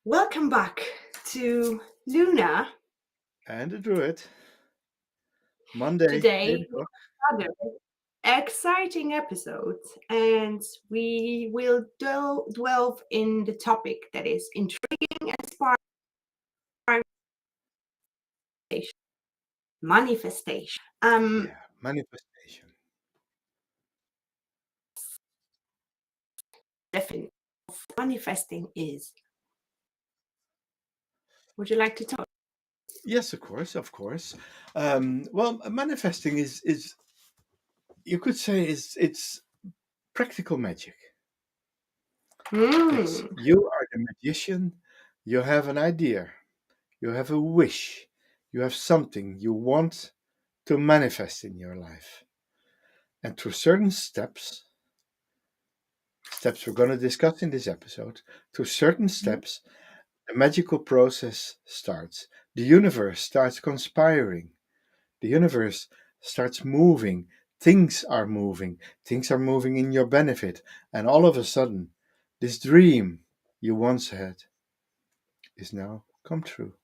Welcome back to Luna. And the Druid. Monday, Today, 8 o'clock. another exciting episode, and we will delve in the topic that is intriguing and inspiring: manifestation. Yeah, manifestation. Definition of manifesting is. Would you like to talk? Yes, of course, of course. Well, manifesting is you could say it's practical magic. It's Mm, you are the magician. You have an idea. You have a wish. You have something you want to manifest in your life, and through certain steps we're going to discuss in this episode, through certain steps, a magical process starts. The universe starts conspiring. The universe starts moving. Things are moving. Things are moving in your benefit. And all of a sudden, this dream you once had is now come true.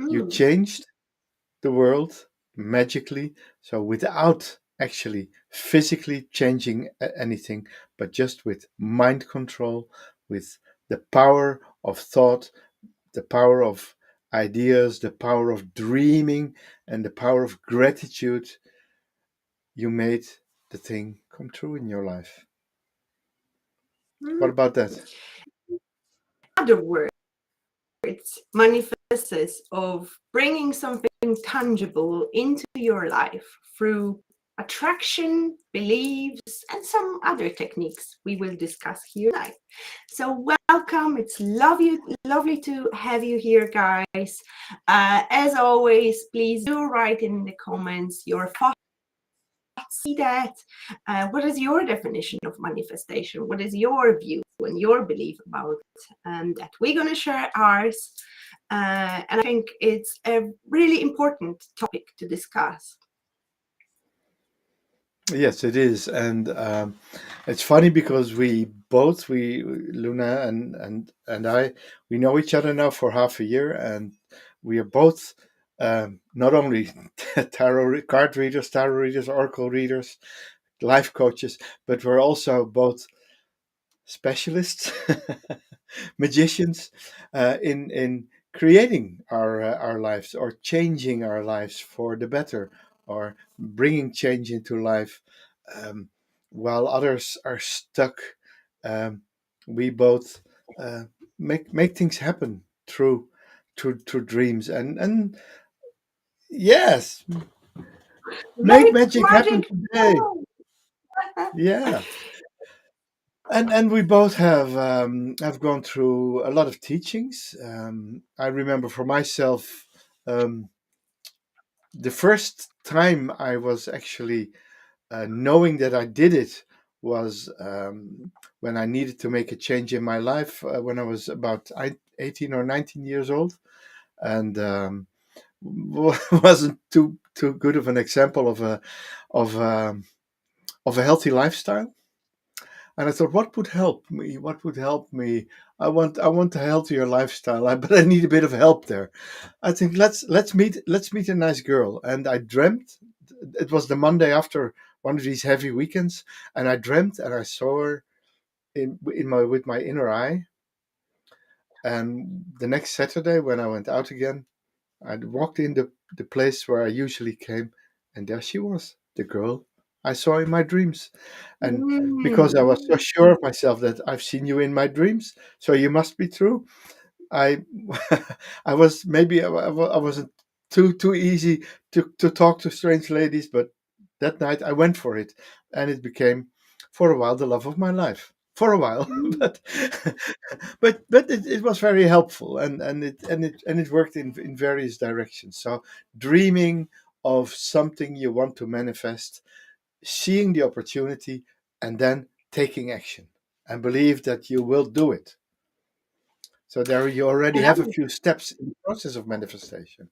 You mm, changed the world magically, so without actually physically changing anything, but just with mind control, with the power of thought, the power of ideas, the power of dreaming, and the power of gratitude. You made the thing come true in your life. What mm. about that? Other words, manifests of bringing something tangible into your life through attraction, beliefs, and some other techniques we will discuss here tonight. So welcome. It's lovely to have you here, guys. As always, please do write in the comments your thoughts. See that. What is your definition of manifestation? What is your view and your belief about that? We're going to share ours. And I think it's a really important topic to discuss. Yes, it is, and it's funny because we Luna and I, we know each other now for half a year, and we are both not only card readers, tarot readers, oracle readers, life coaches, but we're also both specialists, magicians in creating our lives or changing our lives for the better or bringing change into life, um, while others are stuck. Um, we both uh, make things happen through dreams and yes, make Make magic happen magic. today. Yeah. And we both have gone through a lot of teachings. I remember for myself, um, the first time I was actually knowing that I did it was when I needed to make a change in my life when I was about 18 or 19 years old, and wasn't too good of an example of um, of a healthy lifestyle. And I thought, what would help me? What would help me? I want a healthier lifestyle, but I need a bit of help there. I think let's meet a nice girl. And I dreamt it was the Monday after one of these heavy weekends, and I dreamt and I saw her in my with my inner eye. And the next Saturday when I went out again, I walked in the place where I usually came, and there she was, the girl I saw in my dreams. And because I Mm. was so sure of myself that I've seen you in my dreams, so you must be true. I I was maybe I wasn't too easy to talk to strange ladies, but that night I went for it, and it became for a while the love of my life. For a while, but it was very helpful, and it worked in various directions. So dreaming of something you want to manifest, seeing the opportunity, and then taking action, and believe that you will do it. So there you already have a Another, few steps in the process of manifestation.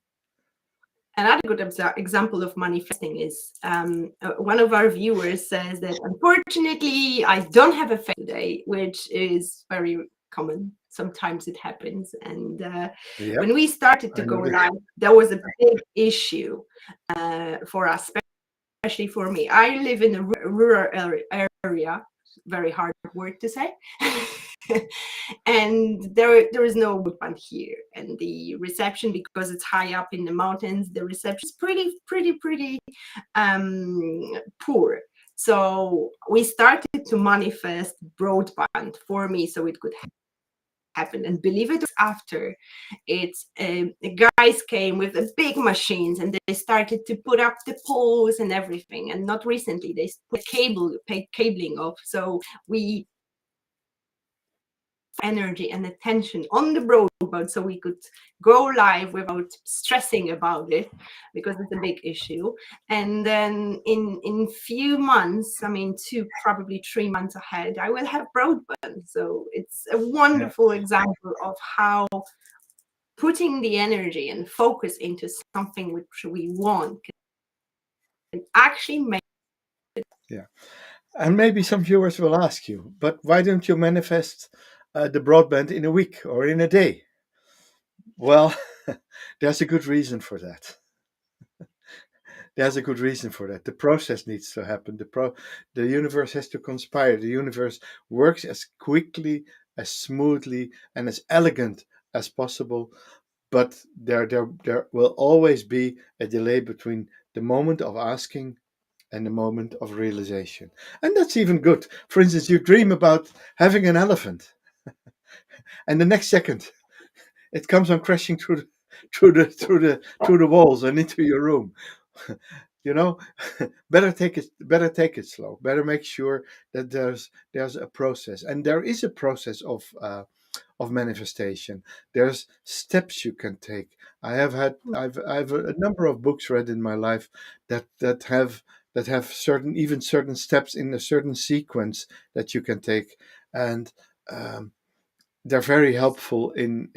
another good example of manifesting is one of our viewers says that unfortunately I don't have a face today, which is very common. sometimes it happens. And when Yep, we started to I go know this. live, that was a big issue for us, especially for me. I live in a rural area, very hard word to say. And there is no broadband here, and the reception, because it's high up in the mountains, the reception is pretty poor. So we started to manifest broadband for me so it could happen. And believe it, after it's guys came with the big machines and they started to put up the poles and everything. And not recently, they put cabling off, so we energy and attention on the broadband so we could go live without stressing about it, because it's a big issue. And then in few months, I mean 2, probably 3 months ahead, I will have broadband. So it's a Yeah, wonderful example of how putting the energy and focus into something which we want can actually make. yeah. And maybe some viewers will ask you, but why don't you manifest the broadband in a week or in a day? Well, there's a good reason for that. There's a good reason for that. The process needs to happen. The universe has to conspire. The universe works as quickly, as smoothly, and as elegant as possible. But there will always be a delay between the moment of asking and the moment of realization. And that's even good. For instance, you dream about having an elephant, and the next second it comes on crashing through the walls and into your room. You know, better take it slow. Better make sure that there's a process, and there is a process of manifestation. There's steps you can take. I've a number of books read in my life that have certain steps in a certain sequence that you can take, and um, they're very helpful in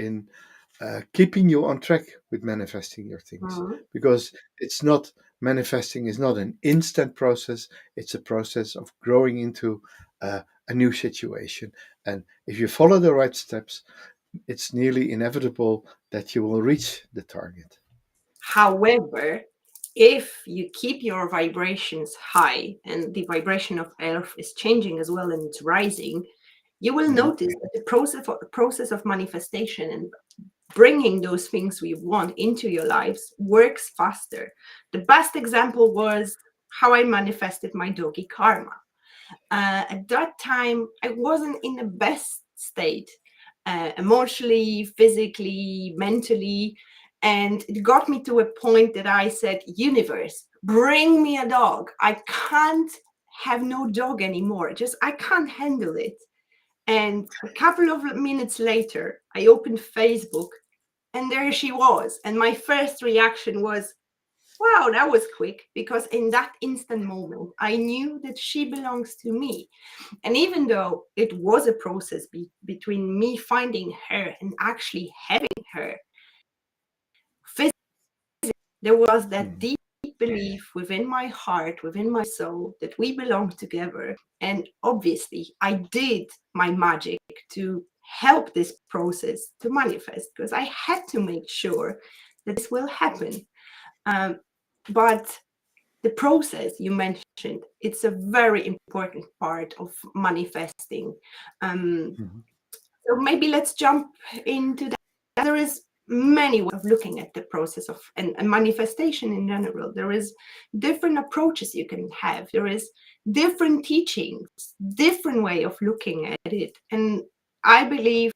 keeping you on track with manifesting your things, Mhm. because it's not manifesting is not an instant process. It's a process of growing into a new situation, and if you follow the right steps, it's nearly inevitable that you will reach the target. However, if you keep your vibrations high and the vibration of earth is changing as well and it's rising, you will Mhm. notice that the process of manifestation and bringing those things we want into your lives works faster. The best example was how I manifested my doggy karma. At that time, I wasn't in the best state, emotionally, physically, mentally. And it got me to a point that I said, universe, bring me a dog. I can't have no dog anymore. Just, I can't handle it. And a couple of minutes later, I opened Facebook and there she was. And my first reaction was, wow, that was quick, because in that instant moment, I knew that she belongs to me. And even though it was a process between me finding her and actually having her, physically, there was that Mhm. deep belief within my heart, within my soul, that we belong together. And obviously, I did my magic to help this process to manifest, because I had to make sure that this will happen. Um, but the process you mentioned, it's a very important part of manifesting. Um, Mhm. so maybe let's jump into that. There is many ways of looking at the process of and manifestation in general. There is different approaches you can have. There is different teachings, different way of looking at it. And I believe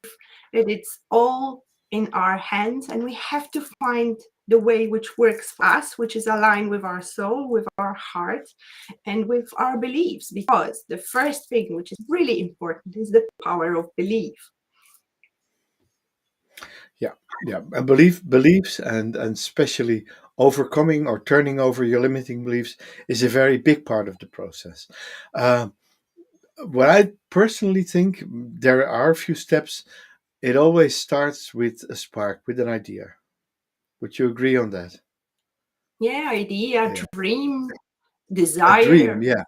that it's all in our hands, and we have to find the way which works for us, which is aligned with our soul, with our heart, and with our beliefs. Because the first thing, which is really important, is the power of belief. Yeah, yeah. And beliefs, and especially overcoming or turning over your limiting beliefs is a very big part of the process. Uh, what I personally think, there are a few steps. It always starts with a spark, with an idea. Would you agree on that? Yeah, idea, Yeah, dream, a dream. desire. Yeah.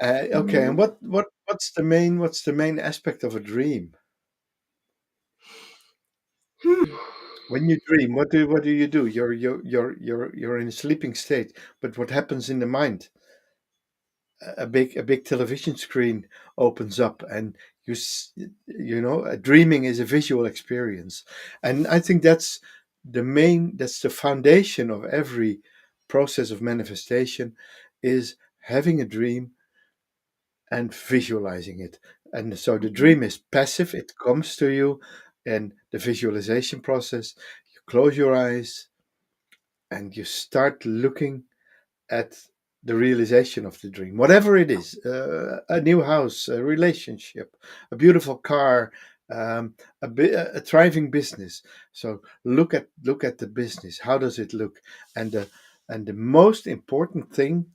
Okay. And Mhm. what's the main aspect of a dream? Hmm. When you dream, what do you do? You're in a sleeping state, but what happens in the mind? A big television screen opens up, and dreaming is a visual experience, and I think that's the foundation of every process of manifestation, is having a dream and visualizing it. And so the Mhm. dream is passive, it comes to you in the visualization process. You close your eyes and you start looking at the realization of the dream, whatever it is, a new house, a relationship, a beautiful car, a thriving business. So look at the business. How does it look? And the most important thing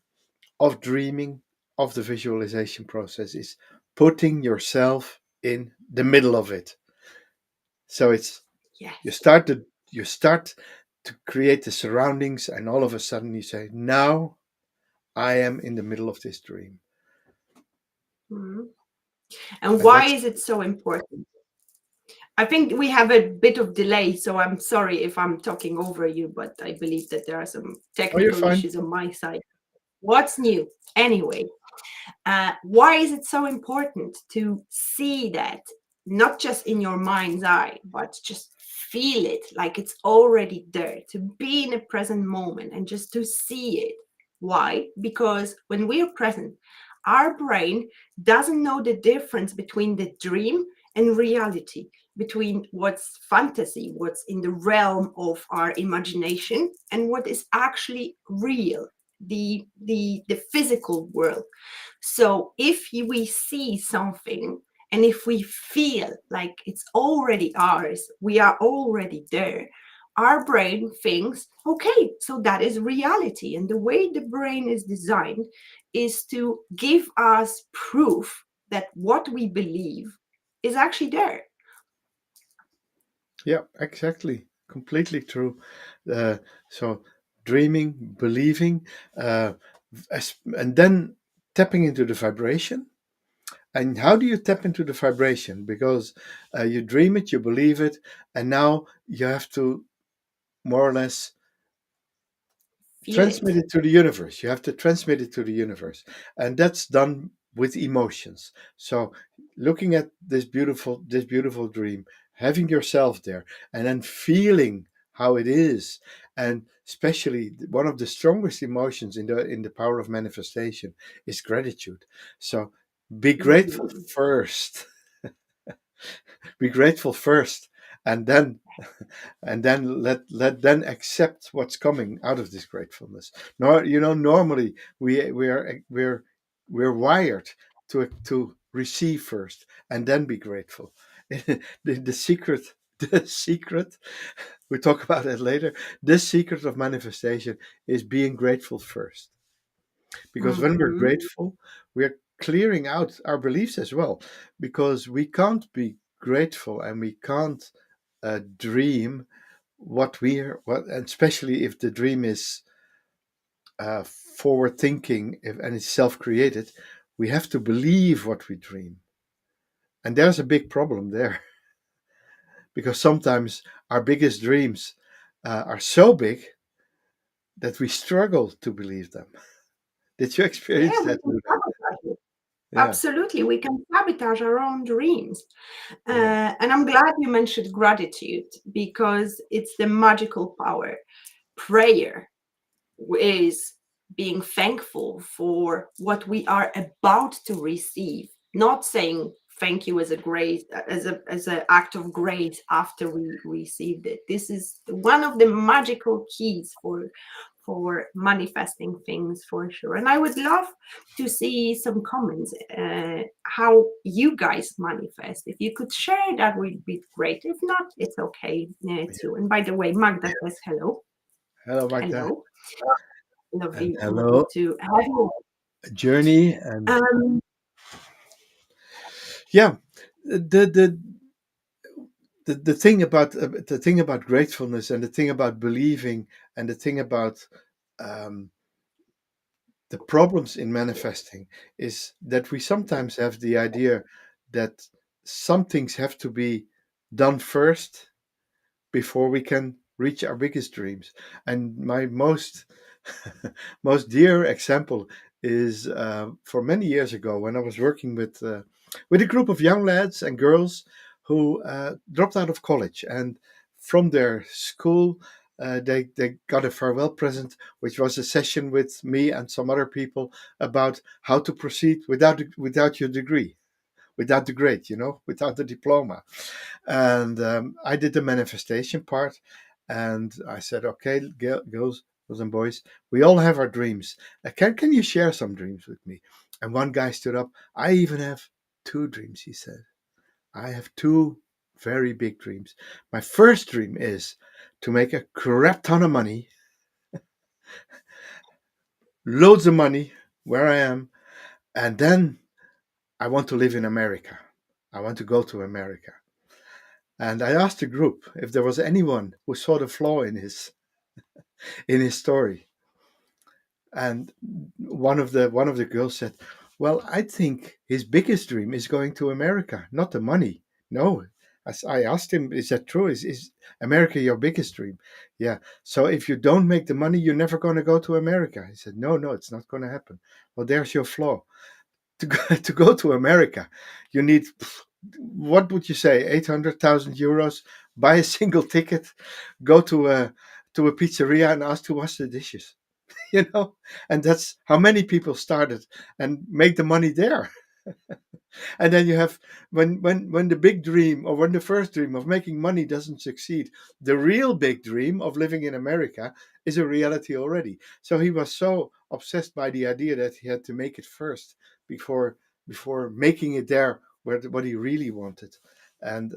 of dreaming, of the visualization process, is putting yourself in the middle of it. So it's you Yes. start to you start to create the surroundings, and all of a sudden you say, now I am in the middle of this dream. Mhm. And And why that's is it so important? I think we have a bit of delay, so I'm sorry if I'm talking over you, but I believe that there are some oh, you're technical fine. issues on my side. What's new? Anyway, why is it so important to see that, not just in your mind's eye, but just feel it like it's already there, to be in a present moment and just to see it? Why? Because when we are present, our brain doesn't know the difference between the dream and reality, between what's fantasy, what's in the realm of our imagination, and what is actually real, the physical world. So if we see something and if we feel like it's already ours, we are already there, our brain thinks, okay, so that is reality. And the way the brain is designed is to give us proof that what we believe is actually there. Yeah, exactly. Completely true. Uh, so dreaming, believing, uh, and then tapping into the vibration. And how do you tap into the vibration? Because you dream it, you believe it, and now you have to more or less Feel transmit it. it to the universe. You have to transmit it to the universe, and that's done with emotions. So looking at this beautiful dream, having yourself there, and then feeling how it is. And especially one of the strongest emotions in the power of manifestation is gratitude. So be grateful Mhm. first. Be grateful first, and then let then accept what's coming out of this gratefulness. No, normally we're wired to receive first and then be grateful. The secret, the secret, we talk about it later. The secret of manifestation is being grateful first, because when we're Mhm. grateful, we're clearing out our beliefs as well, because we can't be grateful and we can't dream what, and especially if the dream is forward thinking, and it's self-created. We have to believe what we dream, and there's a big problem there, because sometimes our biggest dreams are so big that we struggle to believe them. Did you Yeah, experience we that, can Luna? sabotage it. Yeah, Absolutely, we can sabotage our own dreams. yeah, And I'm glad you mentioned gratitude because it's the magical power. Prayer is being thankful for what we are about to receive, not saying thank you as a grace, as an act of grace after we received it. This is one of the magical keys for manifesting things, for sure. And I would love to see some comments, how you guys manifest. If you could share, that would be great. If not, it's okay, yeah. too. And by the way, Magda says hello. Hello, Magda, Hello. and Lovely, lovely hello, to have you. Journey. And Um, yeah, the the thing about gratefulness, and the thing about believing, and the thing about um, the problems in manifesting, is that we sometimes have the idea that some things have to be done first before we can reach our biggest dreams. And my most most dear example is for many years ago when I was working with a group of young lads and girls who dropped out of college, and from their school they got a farewell present, which was a session with me and some other people about how to proceed without your degree, without the grade, without the diploma. And I did the manifestation part, and I said, "Okay, girls and boys, we all have our dreams. Can you share some dreams with me?" And one guy stood up. "I even have two dreams," he said. "I have two very big dreams. My first dream is to make a crap ton of money, loads of money, where I am, and then I want to live in America. I want to go to America." And I asked the group if there was anyone who saw the flaw in his story. And one of the girls said, "Well, I think his biggest dream is going to America, not the money." No, as I asked him, "Is that true? Is America your biggest dream?" "Yeah." "So if you don't make the money, you're never going to go to America." He said, "No, no, it's not going to happen." "Well, there's your flaw. To go to America, you need, what would you say, 800,000 euros, buy a single ticket, go to a pizzeria and ask to wash the dishes." you know, and that's how many people started and make the money there. And then you have, when the big dream, or when the first dream of making money doesn't succeed, the real big dream of living in America is a reality already. So he was so obsessed by the idea that he had to make it first before before making it there where what he really wanted. And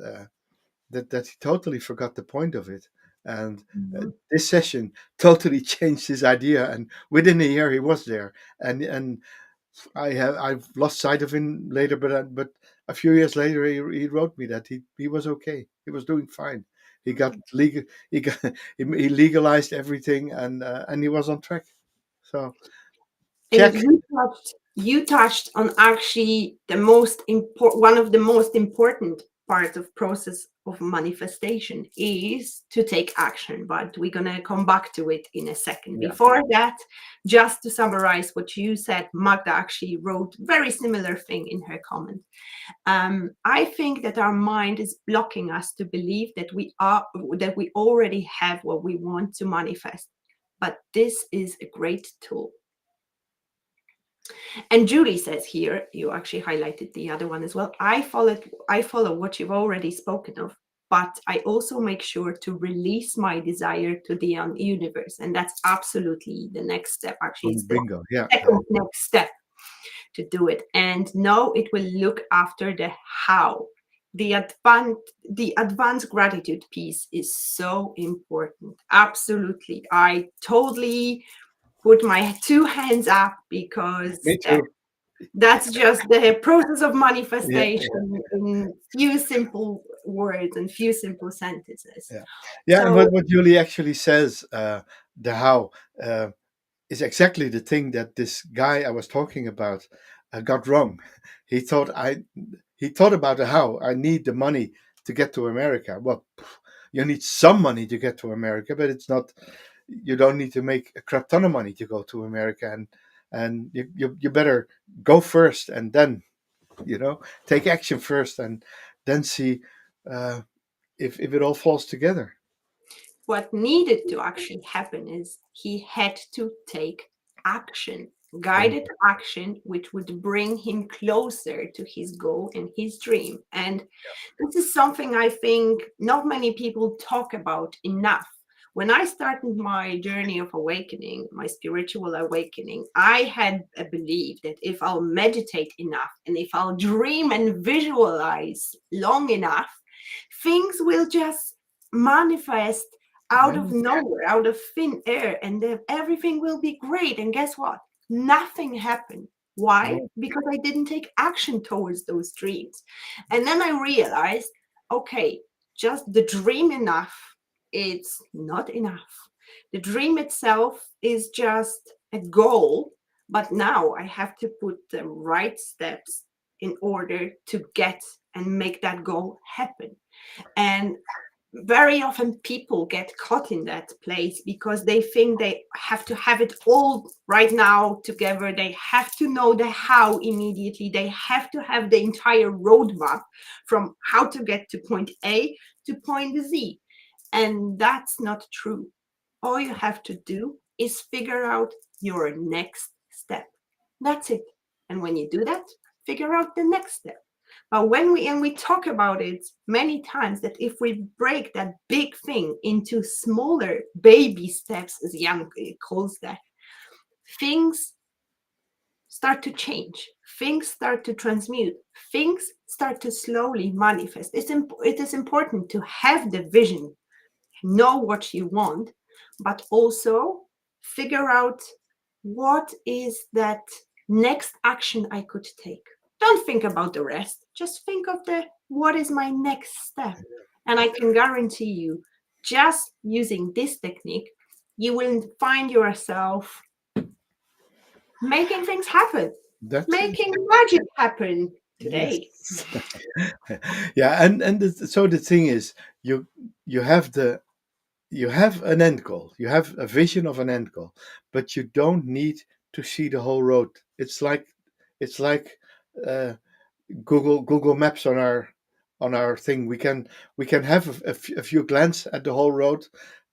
that he totally forgot the point of it. And Mhm. this session totally changed his idea, and within a year he was there. And I've lost sight of him later, but a few years later he wrote me that he was okay. He was doing fine. He got legal. He got he legalized everything, and he was on track. So And check. you touched on actually the most important, one of the most important parts of process of manifestation is to take action, but we're going to come back to it in a second. Yeah. Before that, just to summarize what you said, Magda actually wrote very similar thing in her comment. I think that our mind is blocking us to believe that we already have what we want to manifest, but this is a great tool. And Julie says here, you actually highlighted the other one as well. I follow what you've already spoken of, but I also make sure to release my desire to the universe. And that's absolutely the next step. Actually, it's the Bingo. Yeah. second next step to do it. And no, it will look after the how. The advanced gratitude piece is so important. Absolutely. I totally put my two hands up because Me too. that's just the process of Yeah. manifestation in few simple words and few simple sentences. Yeah. Yeah. And So what Julie actually says, the how. Is exactly the thing that this guy I was talking about got wrong. He thought he thought about the how. I need the money to get to America. Well, you need some money to get to America, but it's not. You don't need to make a crap ton of money to go to America, and you better go first, and then take action first, and then see uh, if it all falls together. what needed to actually happen is he had to take action, guided Bingo. action, which would bring him closer to his goal and his dream. And this is something I think not many people talk about enough. When I started my journey of awakening, my spiritual awakening, I had a belief that if I'll meditate enough and if I'll dream and visualize long enough, things will just manifest out of Yeah. nowhere, out of thin air, and then everything will be great. And guess what? Nothing happened. Why? No. Because I didn't take action towards those dreams. And then I realized, okay, just the dream enough, it's not enough. The dream itself is just a goal, but now I have to put the right steps in order to get and make that goal happen. And very often people get caught in that place because they think they have to have it all right now together. They have to know the how immediately. They have to have the entire roadmap from how to get to point A to point Z. And that's not true. All you have to do is figure out your next step. That's it. And when you do that, figure out the next step. But when we talk about it many times, that if we break that big thing into smaller baby steps, as Jan calls that, things start to change. Things start to transmute. Things start to slowly manifest. It is important to have the vision, know what you want, but also figure out what is that next action I could take. Don't think about the rest. Just think of the what is my next step. And I can guarantee you, just using this technique, you will find yourself making things happen, That's it. making magic happen today. Yes. Yeah, so the thing is, you you have the you have an end goal. You have a vision of an end goal, but you don't need to see the whole road. It's like uh, Google Maps on our thing. We can have a few glance at the whole road,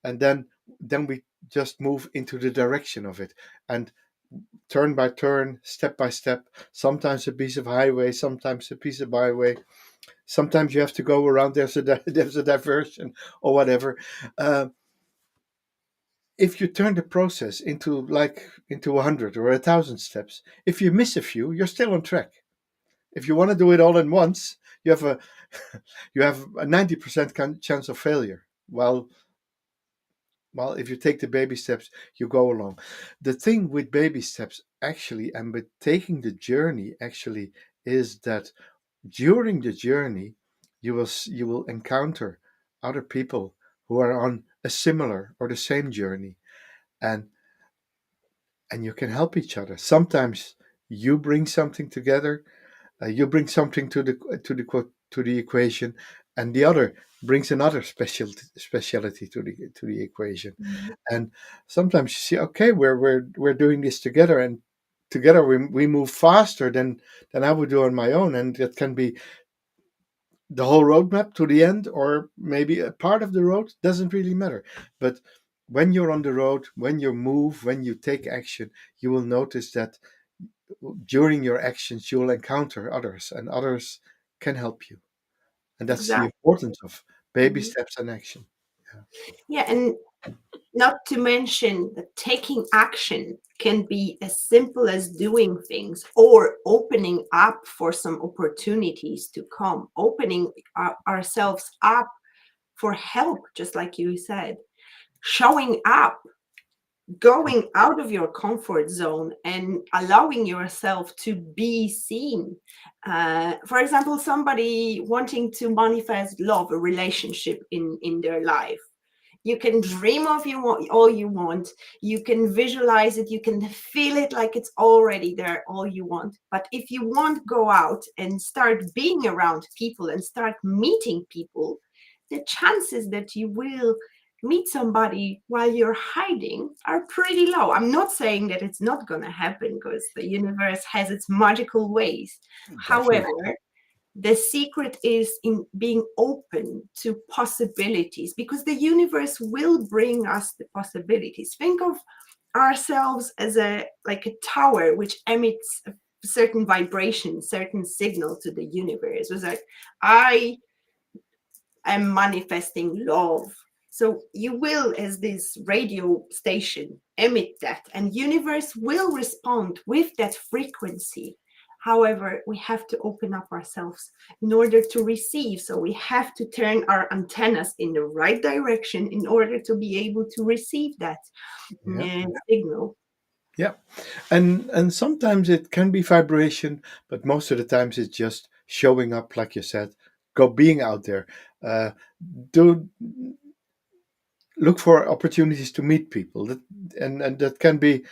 and then we just move into the direction of it, and turn by turn, step by step. Sometimes a piece of highway, sometimes a piece of byway. Sometimes you have to go around. There's a diversion or whatever. Uh, if you turn the process into 100 or 1,000 steps, if you miss a few, you're still on track. If you want to do it all in once, you have a you have a 90% chance of failure. Well, if you take the baby steps, you go along. The thing with baby steps, actually, and with taking the journey, actually, is that during the journey, you will encounter other people who are on a similar or the same journey, and you can help each other. Sometimes you bring something together, you bring something to the equation, and the other brings another specialty to the equation. And sometimes you see, okay, we're doing this together, and together we move faster than I would do on my own, and that can be the whole roadmap to the end, or maybe a part of the road. Doesn't really matter. But when you're on the road, when you move, when you take action, you will notice that during your actions you will encounter others, and others can help you. And that's the Exactly. importance of baby Mhm. steps and action. Yeah. Yeah, and not to mention that taking action can be as simple as doing things or opening up for some opportunities to come, opening ourselves up for help, just like you said, showing up, going out of your comfort zone and allowing yourself to be seen. For example, somebody wanting to manifest love, a relationship in their life, you can dream of all you want, you can visualize it, you can feel it like it's already there, all you want. But if you won't go out and start being around people and start meeting people, the chances that you will meet somebody while you're hiding are pretty low. I'm not saying that it's not going to happen, because the universe has its magical ways. However, Definitely. the secret is in being open to possibilities, because the universe will bring us the possibilities. Think of ourselves as a like a tower which emits a certain vibration, certain signal to the universe. It was like, I am manifesting love. So you will, as this radio station, emit that, and universe will respond with that frequency. However, we have to open up ourselves in order to receive. So we have to turn our antennas in the right direction in order to be able to receive that Yeah. signal. Yeah. And sometimes it can be vibration, but most of the times it's just showing up, like you said, go being out there. Uh, do look for opportunities to meet people. And that can be,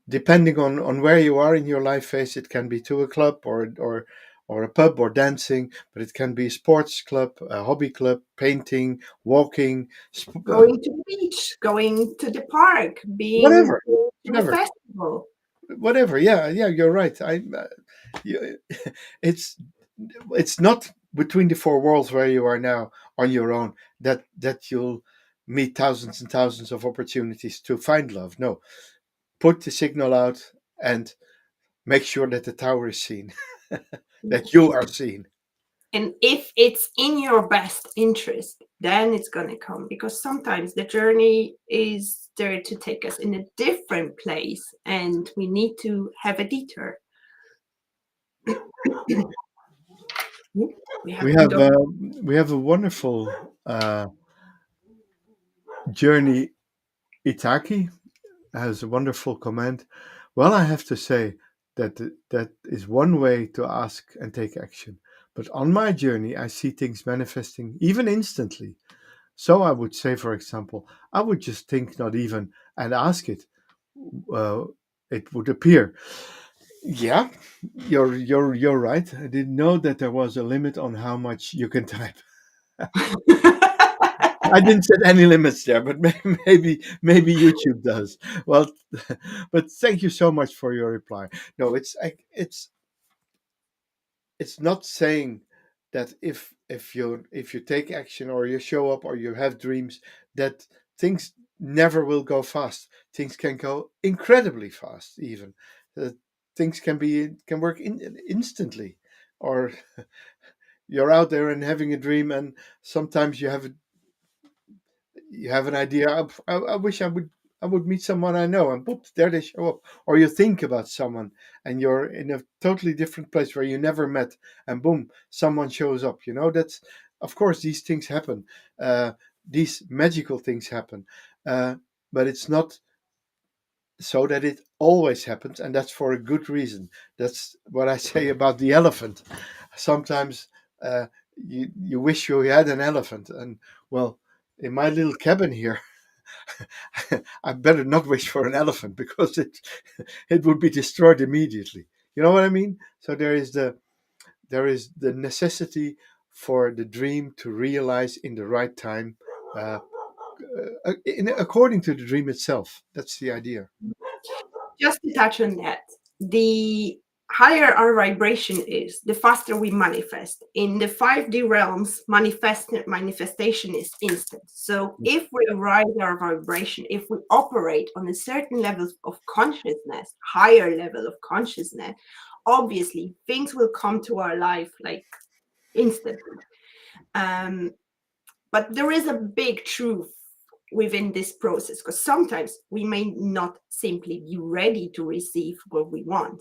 depending on where you are in your life phase, it can be to a club, or a pub or dancing, but it can be a sports club, a hobby club, painting, walking, Going to the beach, going to the park, being whatever, to a whatever, festival. whatever. Yeah, yeah, you're right. You, it's it's not between the four walls where you are now on your own that you'll meet thousands and thousands of opportunities to find love. No, put the signal out and make sure that the tower is seen, that you are seen. And if it's in your best interest, then it's going to come, because sometimes the journey is there to take us in a different place and we need to have a detour. We have We to have do. we have a wonderful journey. Itaki has a wonderful comment. Well, I have to say that that is one way to ask and take action. But on my journey, I see things manifesting even instantly. So I would say, for example, I would just think not even and ask it. Uh, it would appear. Yeah, you're right. I didn't know that there was a limit on how much you can type. I didn't set any limits there, but maybe YouTube does. Well, but thank you so much for your reply. No, it's not saying that if you take action or you show up or you have dreams that things never will go fast. Things can go incredibly fast. Even uh, things can work instantly, or you're out there and having a dream, and sometimes you have an idea. I wish I would meet someone I know, and boop, there they show up. Or you think about someone, and you're in a totally different place where you never met, and boom, someone shows up. That's, of course, these things happen. Uh, these magical things happen, uh, but it's not so that it always happens, and that's for a good reason. That's what I say about the elephant. Sometimes you wish you had an elephant, and well, in my little cabin here, I better not wish for an elephant because it would be destroyed immediately. You know what I mean? So there is the necessity for the dream to realize in the right time, uh, according to the dream itself. That's the idea. Just to touch on that, the higher our vibration is, the faster we manifest. In the 5D realms, manifestation is instant. So if we rise our vibration, if we operate on a certain level of consciousness, higher level of consciousness, obviously things will come to our life like instantly. Um, but there is a big truth within this process, because sometimes we may not simply be ready to receive what we want,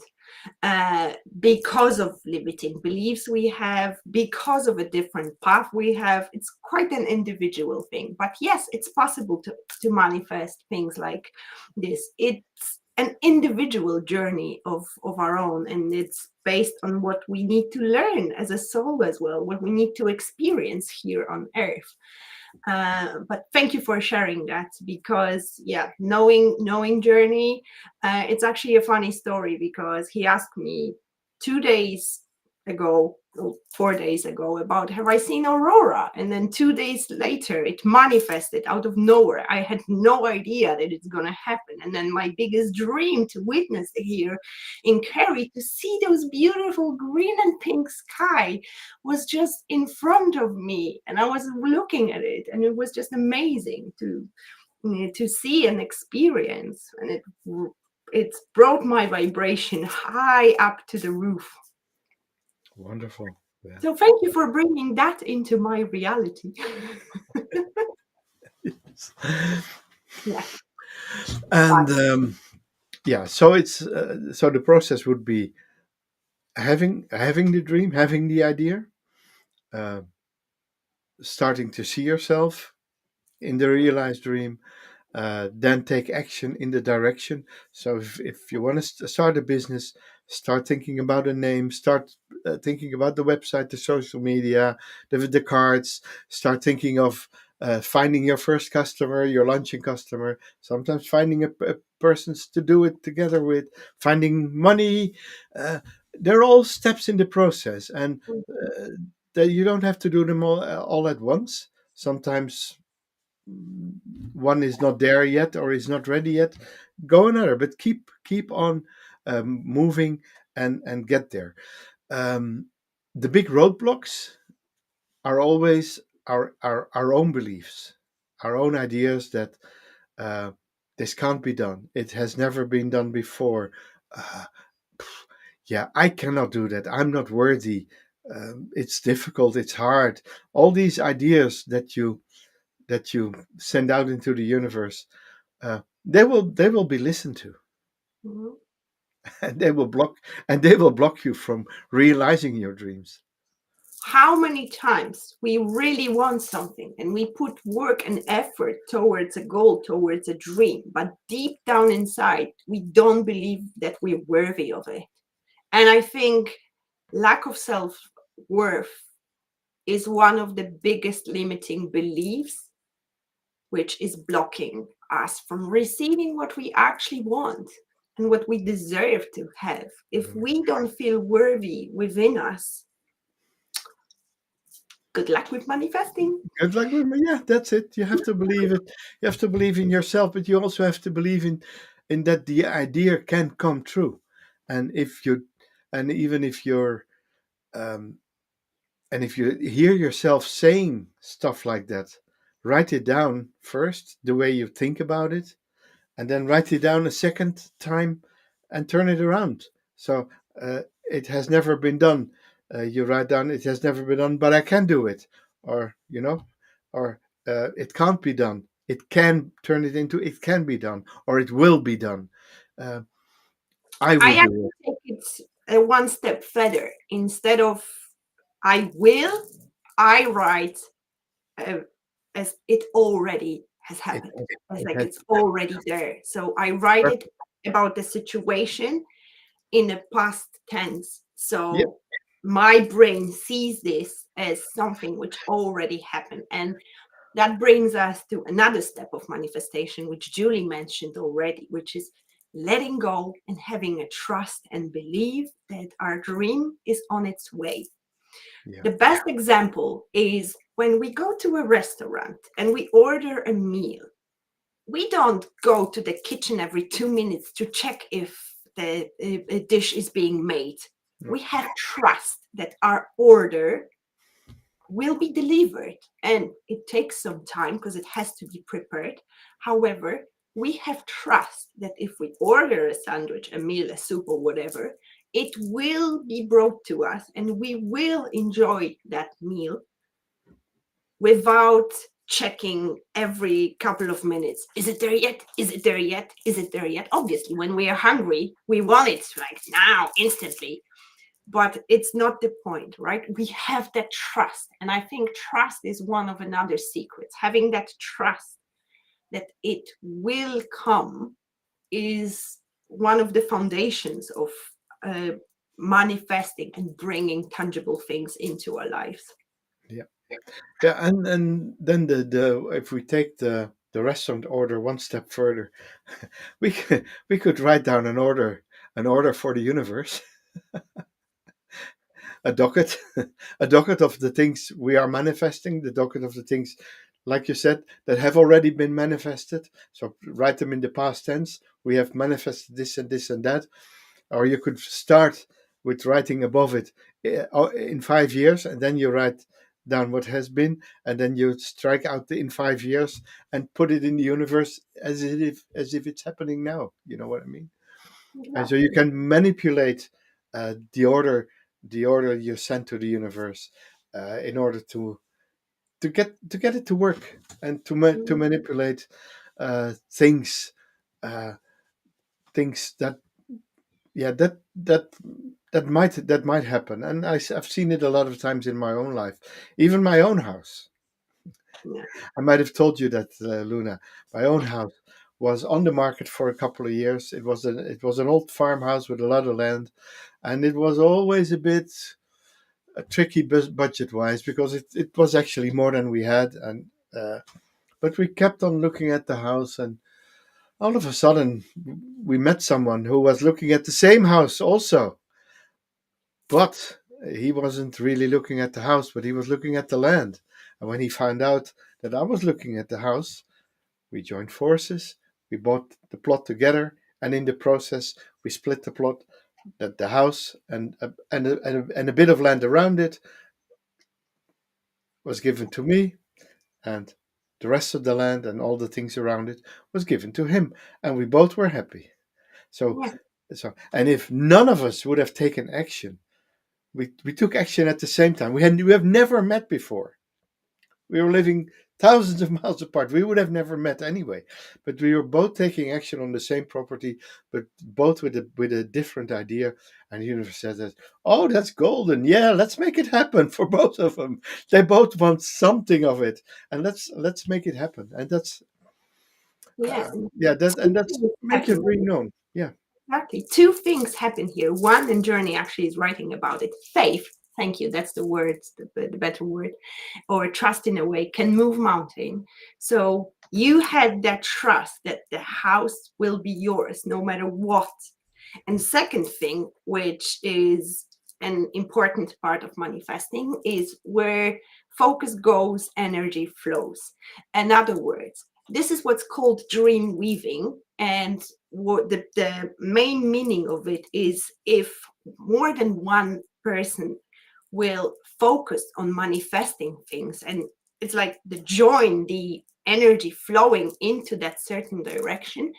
because of limiting beliefs we have, because of a different path we have. It's quite an individual thing, but yes, it's possible to manifest things like this. It's an individual journey of our own, and it's based on what we need to learn as a soul as well, what we need to experience here on earth. But thank you for sharing that, because yeah, knowing Journey, it's actually a funny story, because he asked me 2 days ago, or 4 days ago, about have I seen Aurora, and then 2 days later it manifested out of nowhere. I had no idea that it's gonna happen, and then my biggest dream to witness here in Kerry, to see those beautiful green and pink sky, was just in front of me, and I was looking at it, and it was just amazing to see and experience, and it's brought my vibration high up to the roof. Wonderful. Yeah. So thank you for bringing that into my reality. Yeah. And Bye. yeah, so so the process would be having the dream, having the idea, uh, starting to see yourself in the realized dream, then take action in the direction. So if you want to start a business, start thinking about a name, start thinking about the website, the social media, the cards, start thinking of finding your first customer, your launching customer, sometimes finding a person to do it together with, finding money. Uh, they're all steps in the process, and Mhm. uh, that you don't have to do them all at once. Sometimes one is not there yet or is not ready yet. Go another, but keep on moving and get there. um, the big roadblocks are always our own beliefs, our own ideas that uh, this can't be done. It has never been done before. Uh, yeah, I cannot do that. I'm not worthy. It's difficult. It's hard. All these ideas that you send out into the universe, they will be listened to, Mhm. and they will block you from realizing your dreams. How many times we really want something and we put work and effort towards a goal, towards a dream, but deep down inside, we don't believe that we're worthy of it. And I think lack of self worth is one of the biggest limiting beliefs, which is blocking us from receiving what we actually want and what we deserve to have. If we don't feel worthy within us, good luck with manifesting. Good luck with me. Yeah, that's it. You have to believe it. You have to believe in yourself, but you also have to believe in that the idea can come true. And if you, and even if you're, um, and if you hear yourself saying stuff like that, write it down first, the way you think about it, and then write it down a second time and turn it around. So it has never been done. You write down, it has never been done, but I can do it, or or it can't be done. It can turn it into it can be done, or it will be done. Uh, I I will do actually it. take it one step further. Instead of I will, I write uh, as it already has It happened, has, as it like has it's already there. So I write it perfect. about the situation in a past tense. Yeah, So my brain sees this as something which already happened. And that brings us to another step of manifestation, which Julie mentioned already, which is letting go and having a trust and believe that our dream is on its way. yeah, The best example is when we go to a restaurant and we order a meal. We don't go to the kitchen every 2 minutes to check if the dish is being made. no, We have trust that our order will be delivered, and it takes some time because it has to be prepared. However, we have trust that if we order a sandwich, a meal, a soup, or whatever, it will be brought to us and we will enjoy that meal without checking every couple of minutes. Is it there yet? Is it there yet? Is it there yet? Obviously, when we are hungry, we want it like now, instantly. But it's not the point, right? We have that trust. And I think trust is one of another secrets. Having that trust that it will come is one of the foundations of uh, manifesting and bringing tangible things into our lives. yeah, yeah. And then the if we take the restaurant order one step further, we could write down an order for the universe, a docket, a docket of the things we are manifesting, the docket of the things, like you said, that have already been manifested. So write them in the past tense. We have manifested this and this and that. Or you could start with writing above it in 5 years, and then you write down what has been, and then you strike out the in 5 years and put it in the universe as if it's happening now. You know what I mean? And so you Exactly. can manipulate the order you send to the universe in order to get it to work, and to Mhm. manipulate things, uh, things that, yeah, that might happen. And I've seen it a lot of times in my own life, even my own house. Yeah. I might have told you that, Luna. My own house was on the market for a couple of years. It was an old farmhouse with a lot of land, and it was always a bit tricky budget wise, because it was actually more than we had. And but we kept on looking at the house, and all of a sudden we met someone who was looking at the same house also. But he wasn't really looking at the house, but he was looking at the land. And when he found out that I was looking at the house, we joined forces. We bought the plot together, and in the process, we split the plot. That the house and a bit of land around it was given to me, and the rest of the land and all the things around it was given to him, and we both were happy. So, Yeah. and if none of us would have taken action, we took action at the same time. We have never met before. We were living thousands of miles apart. We would have never met anyway. But we were both taking action on the same property, but both with a different idea. And the universe said that, oh, that's golden. Yeah, let's make it happen for both of them. They both want something of it, and let's make it happen. And that's Yeah. And yeah, two that's things make your happen. dream known. Yeah, Exactly. Two things happen here. One, and Journey actually is writing about it. Faith. Thank you. That's the word, the better word, or trust in a way, can move mountain. So you had that trust that the house will be yours no matter what. And second thing, which is an important part of manifesting, is where focus goes, energy flows. In other words, this is what's called dream weaving. And what the main meaning of it is, if more than one person will focus on manifesting things, and it's like the join, the energy flowing into that certain direction,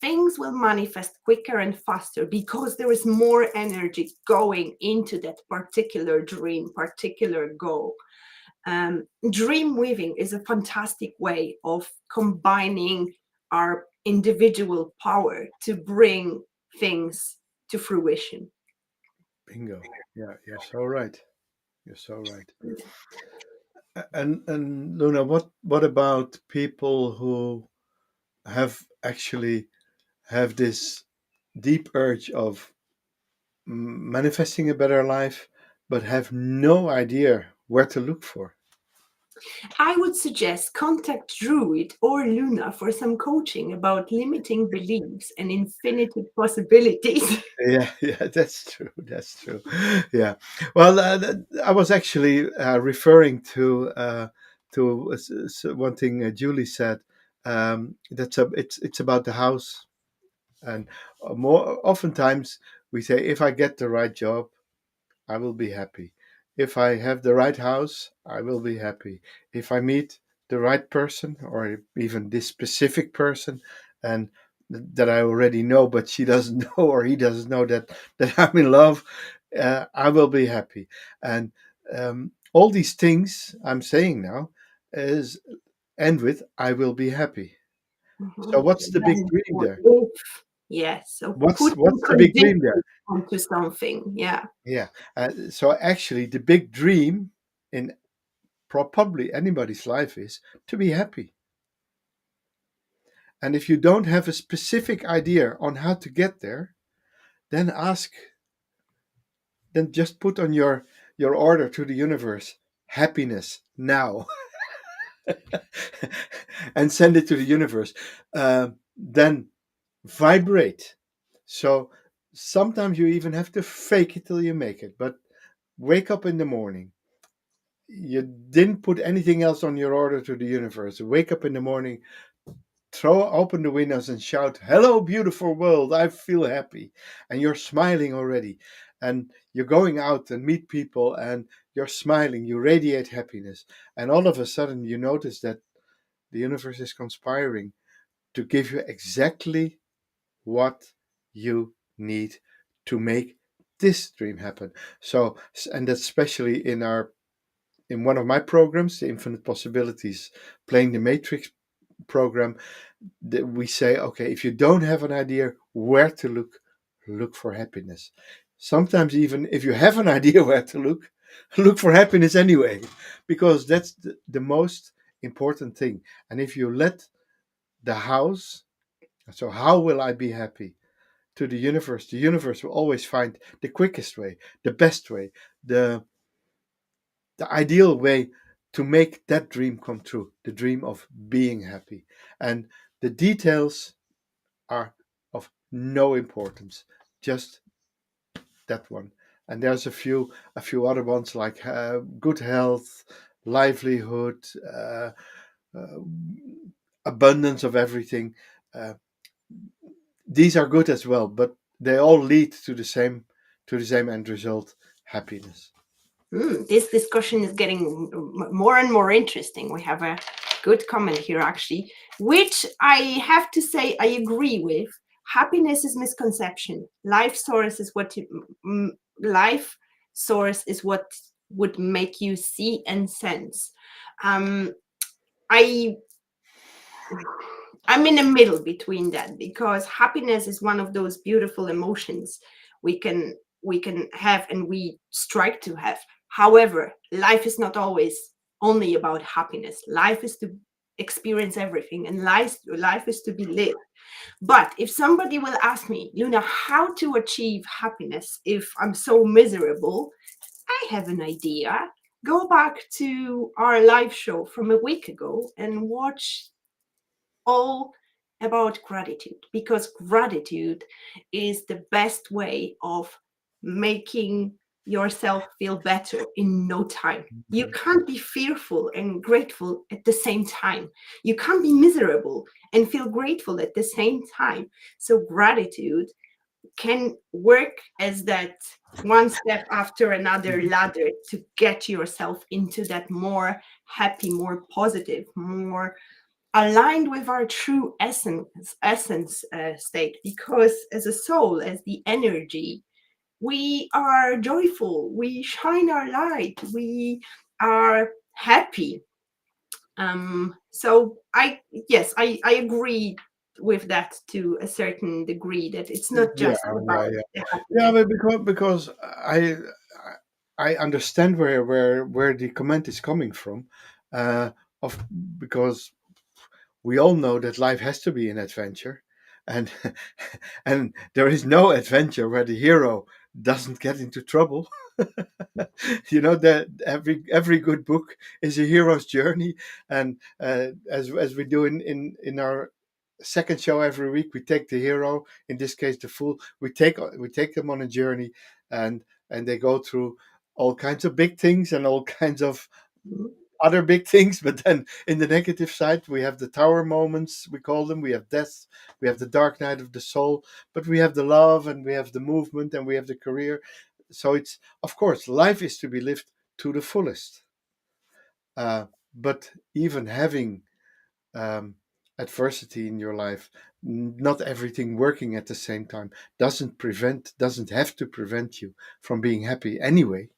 things will manifest quicker and faster because there is more energy going into that particular dream, particular goal. Dream weaving is a fantastic way of combining our individual power to bring things to fruition. bingo. Yeah, you're so right. You're so right. And Luna, what about people who have actually have this deep urge of manifesting a better life, but have no idea where to look for? I would suggest contact Druid or Luna for some coaching about limiting beliefs and infinite possibilities. Yeah, yeah, that's true. That's true. Yeah. Well, I was actually referring to one thing Julie said. It's about the house, and more oftentimes we say, if I get the right job, I will be happy. If I have the right house, I will be happy. If I meet the right person, or even this specific person, and that I already know, but she doesn't know or he doesn't know that I'm in love, I will be happy. And all these things I'm saying now is end with "I will be happy." So Mhm. what's the big Then dream or there? if, yes, so putting What's the big dream there? conditions onto something. Yeah. Yeah. So actually, the big dream in probably anybody's life is to be happy. And if you don't have a specific idea on how to get there, then then just put on your order to the universe, happiness now, and send it to the universe. Then vibrate. So sometimes you even have to fake it till you make it. But wake up in the morning. You didn't put anything else on your order to the universe. Wake up in the morning, throw open the windows and shout, "Hello, beautiful world, I feel happy." And you're smiling already. And you're going out and meet people and you're smiling, you radiate happiness. And all of a sudden, you notice that the universe is conspiring to give you exactly what you need to make this dream happen. So, and that's especially in one of my programs, the Infinite Possibilities Playing the Matrix program, that we say, okay, if you don't have an idea where to look, look for happiness. Sometimes even if you have an idea where to look for happiness anyway, because that's the most important thing. And if you let the house, so how will I be happy, to the universe will always find the quickest way, the best way, the ideal way to make that dream come true, the dream of being happy. And the details are of no importance. Just that one. And there's a few other ones like good health, livelihood, uh, abundance of everything. Uh, these are good as well, but they all lead to the same end result: happiness. This discussion is getting more and more interesting. We have a good comment here, actually, which I have to say I agree with. Happiness is misconception. Life source is what would make you see and sense. Um, I I'm in the middle between that, because happiness is one of those beautiful emotions we can have and we strike to have. However, life is not always only about happiness. Life is to experience everything, and life is to be lived. But if somebody will ask me, Luna, how to achieve happiness if I'm so miserable, I have an idea. Go back to our live show from a week ago and watch all about gratitude, because gratitude is the best way of making yourself feel better in no time. You can't be fearful and grateful at the same time. You can't be miserable and feel grateful at the same time. So gratitude can work as that one step after another ladder to get yourself into that more happy, more positive, more aligned with our true essence state, because as a soul, as the energy, we are joyful, we shine our light, we are happy. So I yes, I agree with that to a certain degree, that it's not Yeah, just yeah, about yeah, the yeah. happiness. But because I understand where the comment is coming from, uh, of because we all know that life has to be an adventure, and and there is no adventure where the hero doesn't get into trouble. You know that every good book is a hero's journey, and as we do in our second show every week, we take the hero, in this case the fool, we take them on a journey, and they go through all kinds of big things and all kinds of Mhm. other big things. But then in the negative side, we have the tower moments, we call them. We have death, we have the dark night of the soul, but we have the love, and we have the movement, and we have the career. So it's, of course, life is to be lived to the fullest. But even having um, adversity in your life, not everything working at the same time, doesn't have to prevent you from being happy anyway.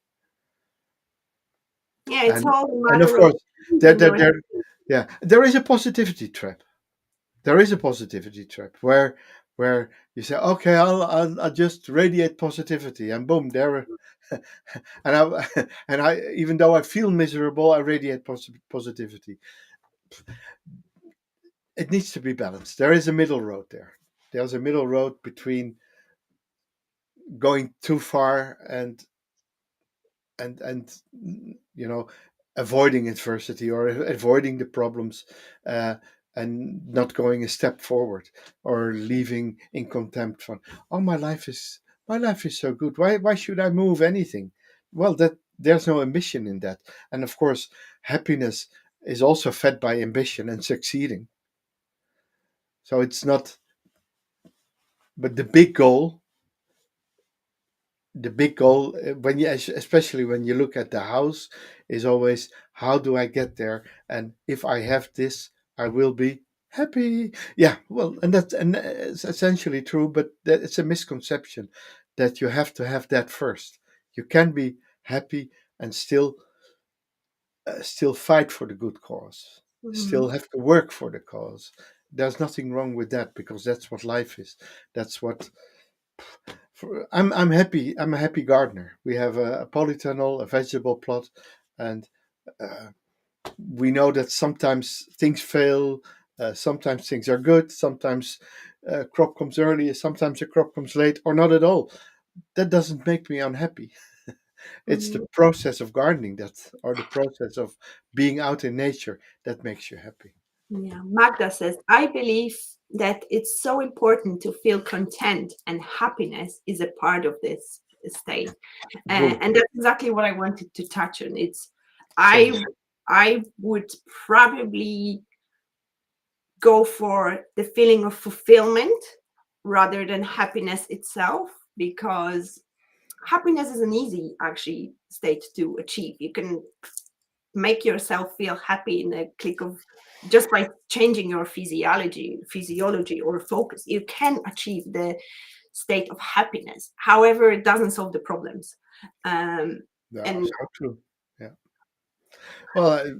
Yeah, it's and all a and of matter of course, there, choosing there, your. there yeah, there is a positivity trap. There is a positivity trap where you say, okay, I'll just radiate positivity, and boom, there. And I and I, even though I feel miserable, I radiate positivity. It needs to be balanced. There is a middle road there. There's a middle road between going too far and you know, avoiding adversity or avoiding the problems, uh, and not going a step forward, or leaving in contempt for, oh, my life is so good, why should I move anything? Well, that there's no ambition in that. And of course, happiness is also fed by ambition and succeeding. So it's not, but the big goal, when you, especially when you look at the house, is always, how do I get there, and if I have this, I will be happy. Yeah, well, and it's essentially true, but it's a misconception that you have to have that first. You can be happy and still fight for the good cause, still Mhm. have to work for the cause. There's nothing wrong with that, because that's what life is. That's what, I'm happy. I'm a happy gardener. We have a polytunnel, a vegetable plot, and uh, we know that sometimes things fail. Sometimes things are good. Sometimes a crop comes early. Sometimes a crop comes late, or not at all. That doesn't make me unhappy. It's the Mhm. process of gardening or the process of being out in nature, that makes you happy. Yeah, Magda says, I believe that it's so important to feel content, and happiness is a part of this. state. Boom. And that's exactly what I wanted to touch on. It's Same I here. I would probably go for the feeling of fulfillment rather than happiness itself, because happiness is an easy actually state to achieve. You can make yourself feel happy in a click of just by changing your physiology or focus. You can achieve the state of happiness. However, it doesn't solve the problems. um, Yeah, and so true. Yeah. Well,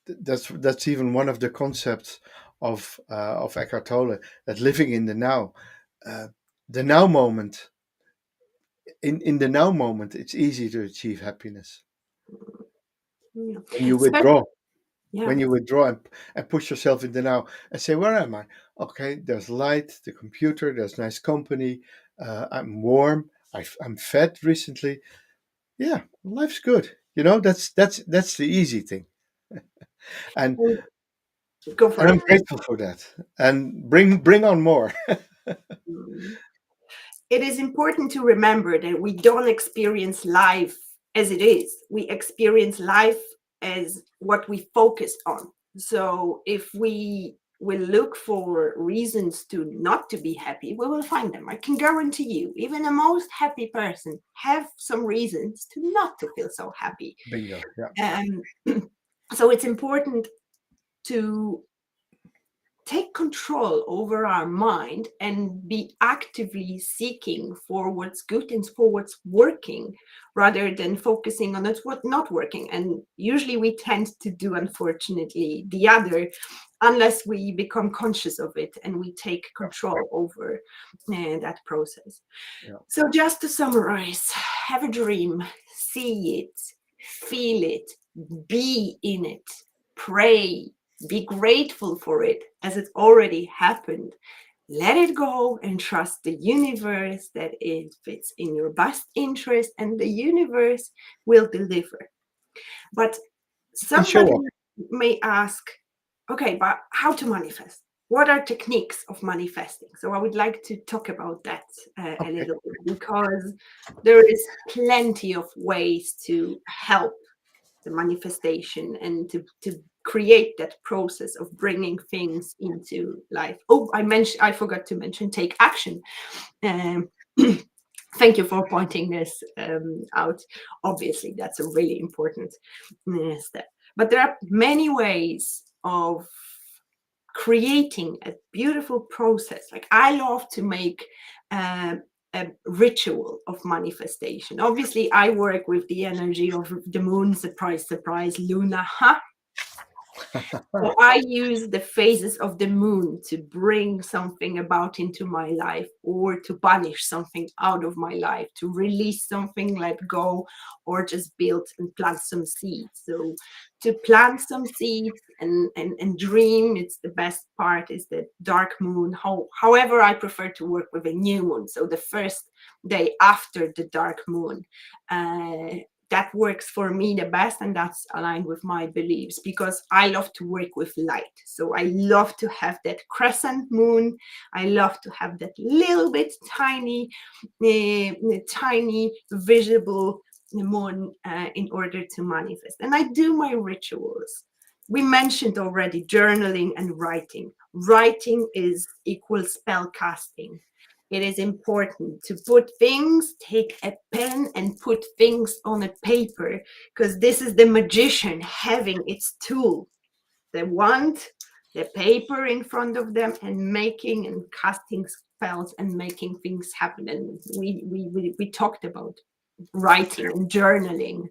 that's even one of the concepts of Eckhart Tolle, that living in uh, the now moment. In the now moment, it's easy to achieve happiness. yeah, When you so, withdraw, yeah. and push yourself in the now and say, "Where am I? Okay, there's light, the computer, there's nice company, I'm warm, I'm fed recently. Yeah, life's good. That's the easy thing, and Go for and I'm it. grateful for that. And bring on more. Mm. It is important to remember that we don't experience life as it is. We experience life as what we focus on. So if we will look for reasons to not to be happy, we will find them. I can guarantee you, even the most happy person have some reasons to not to feel so happy. Bingo. Yeah. Um, so it's important to take control over our mind and be actively seeking for what's good and for what's working rather than focusing on what's not working. And usually we tend to do, unfortunately, the other unless we become conscious of it and we take control over that process. Yeah. So just to summarize, have a dream, see it, feel it, be in it, pray, be grateful for it as it already happened. Let it go and trust the universe that it fits in your best interest and the universe will deliver. But And show somebody up. may ask, okay, but how to manifest? What are techniques of manifesting? So I would like to talk about that a Okay. little bit, because there is plenty of ways to help the manifestation and to create that process of bringing things into life. Oh, I forgot to mention take action. Um, thank you for pointing this out. Obviously, that's a really important step. But there are many ways of creating a beautiful process. Like I love to make a ritual of manifestation. Obviously, I work with the energy of the moon, surprise, surprise, Luna. Huh? So I use the phases of the moon to bring something about into my life, or to banish something out of my life, to release something, let go, or just build and plant some seeds. So to plant some seeds and dream, it's the best part is the dark moon. However, I prefer to work with a new moon. So the first day after the dark moon. That works for me the best, and that's aligned with my beliefs, because I love to work with light. So I love to have that crescent moon. I love to have that little bit tiny visible moon in order to manifest. And I do my rituals. We mentioned already journaling and writing. Writing is equal spell casting. It is important to put things, take a pen and put things on a paper, because this is the magician having its tool, the wand, the paper in front of them, and making and casting spells and making things happen. And we talked about writing and journaling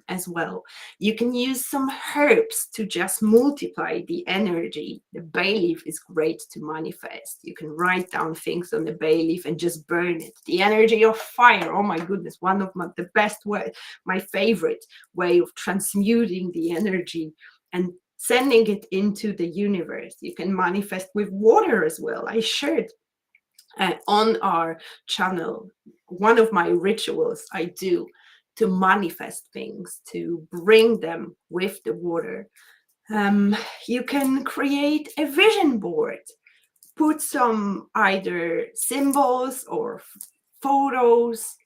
as well. You can use some herbs to just multiply the energy. The bay leaf is great to manifest. You can write down things on the bay leaf and just burn it. The energy of fire, oh my goodness, one of the best way, my favorite way of transmuting the energy and sending it into the universe. You can manifest with water as well. I shared on our channel one of my rituals I do to manifest things, to bring them with the water. You can create a vision board, put some either symbols or photos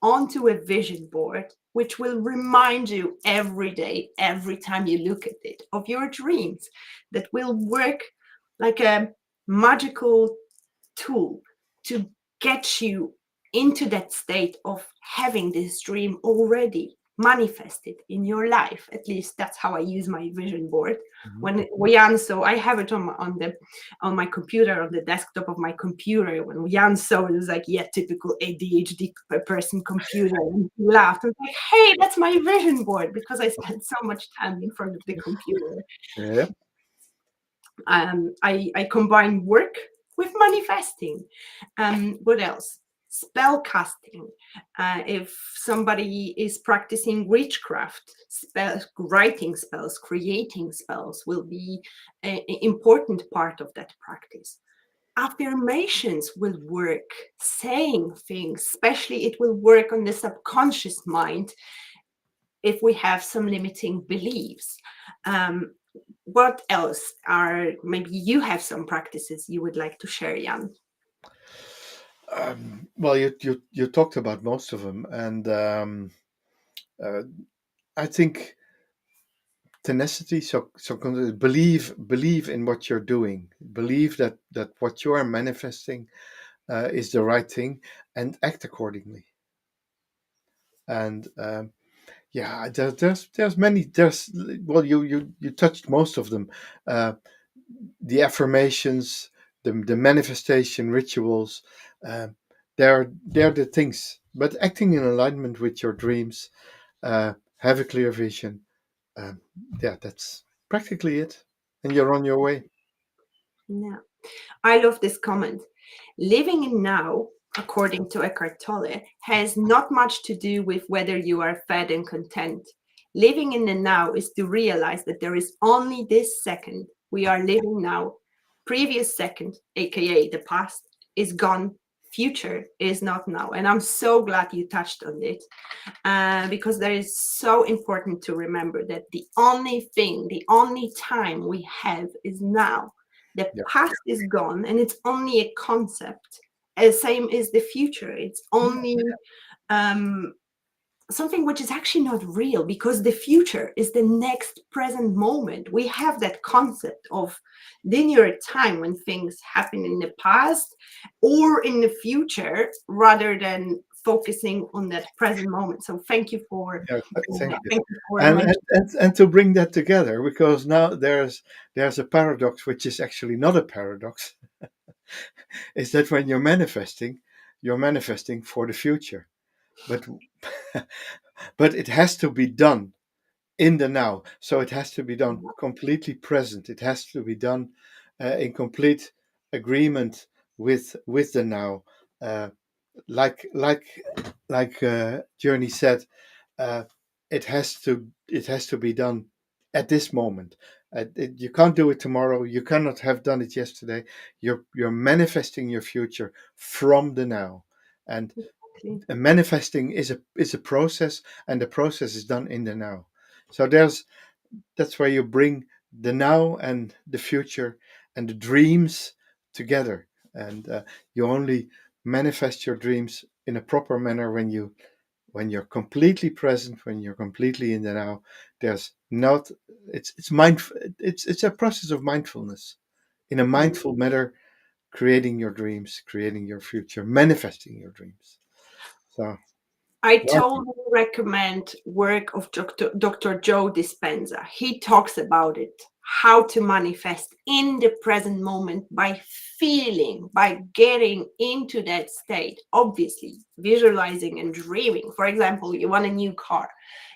onto a vision board, which will remind you every day, every time you look at it, of your dreams, that will work like a magical tool to get you into that state of having this dream already manifested in your life. At least that's how I use my vision board. Mhm. When Jan, so I have it on my computer, on the desktop of my computer. When Jan saw it, was like, yeah, typical ADHD person computer, and he laughed. I was like, hey, that's my vision board, because I spent so much time in front of the computer. Yeah. I combine work with manifesting. What else? Spell casting. If somebody is practicing witchcraft, writing spells, creating spells will be an important part of that practice. Affirmations will work, saying things, especially it will work on the subconscious mind if we have some limiting beliefs. What else are, maybe you have some practices you would like to share, Jan? Well, you talked about most of them, and uh, I think tenacity. Believe in what you're doing. Believe that what you are manifesting is the right thing, and act accordingly. And yeah, there's many. There's well, you touched most of them. Uh, the affirmations, the manifestation rituals, uh, they're the things. But acting in alignment with your dreams, have a clear vision. Um, yeah, that's practically it, and you're on your way. Yeah, I love this comment. Living in now, according to Eckhart Tolle, has not much to do with whether you are fed and content. Living in the now is to realize that there is only this second we are living now. Previous second, aka the past, is gone. Future is not now. And I'm so glad you touched on it, because that is so important to remember, that the only thing, the only time we have is now. The Yeah, past is gone, and it's only a concept. As same as the future, it's only um, something which is actually not real, because the future is the next present moment. We have that concept of linear time when things happen in the past or in the future, rather than focusing on that present moment. So thank you for yeah. Thank you. thank you for And, mentioning. and to bring that together, because now there's a paradox, which is actually not a paradox, is that when you're manifesting for the future, but but it has to be done in the now. So it has to be done completely present. It has to be done in complete agreement with the now. Uh, like like Journey said, uh, it has to be done at this moment. You can't do it tomorrow. You cannot have done it yesterday. You're manifesting your future from the now, and manifesting is a process, and the process is done in the now. So that's where you bring the now and the future and the dreams together, and you only manifest your dreams in a proper manner when you're completely present, when you're completely in the now. There's not it's mindful. It's a process of mindfulness, in a mindful manner, creating your dreams, creating your future, manifesting your dreams. So I yeah, totally recommend work of Dr. Joe Dispenza. He talks about it, how to manifest in the present moment by feeling, by getting into that state. Obviously, visualizing and dreaming. For example, you want a new car.